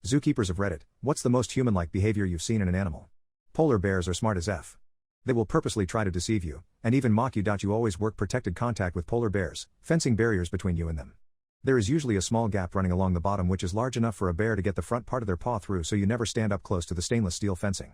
Zookeepers of Reddit, what's the most human-like behavior you've seen in an animal? Polar bears are smart as F. They will purposely try to deceive you, and even mock you. You always work protected contact with polar bears, fencing barriers between you and them. There is usually a small gap running along the bottom which is large enough for a bear to get the front part of their paw through, so you never stand up close to the stainless steel fencing.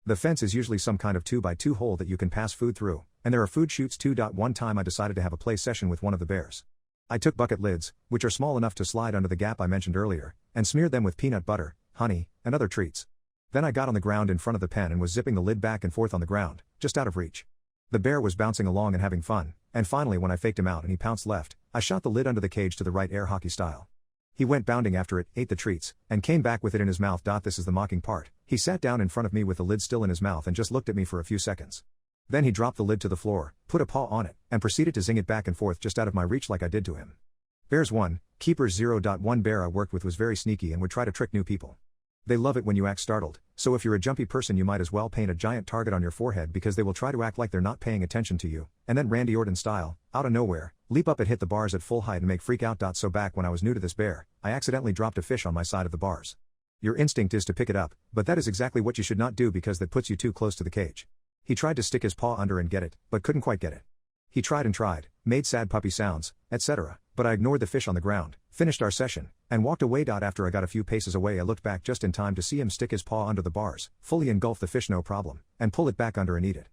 The fence is usually some kind of 2x2 hole that you can pass food through, and there are food chutes too. One time I decided to have a play session with one of the bears. I took bucket lids, which are small enough to slide under the gap I mentioned earlier, and smeared them with peanut butter, honey, and other treats. Then I got on the ground in front of the pen and was zipping the lid back and forth on the ground, just out of reach. The bear was bouncing along and having fun, and finally when I faked him out and he pounced left, I shot the lid under the cage to the right, air hockey style. He went bounding after it, ate the treats, and came back with it in his mouth. This is the mocking part. He sat down in front of me with the lid still in his mouth and just looked at me for a few seconds. Then he dropped the lid to the floor, put a paw on it, and proceeded to zing it back and forth just out of my reach like I did to him. Bears 1, Keepers 0. One bear I worked with was very sneaky and would try to trick new people. They love it when you act startled, so if you're a jumpy person you might as well paint a giant target on your forehead because they will try to act like they're not paying attention to you, and then Randy Orton style, out of nowhere, leap up and hit the bars at full height and make freak out. So back when I was new to this bear, I accidentally dropped a fish on my side of the bars. Your instinct is to pick it up, but that is exactly what you should not do because that puts you too close to the cage. He tried to stick his paw under and get it, but couldn't quite get it. He tried and tried, made sad puppy sounds, etc., but I ignored the fish on the ground, finished our session, and walked away. After I got a few paces away I looked back just in time to see him stick his paw under the bars, fully engulf the fish no problem, and pull it back under and eat it.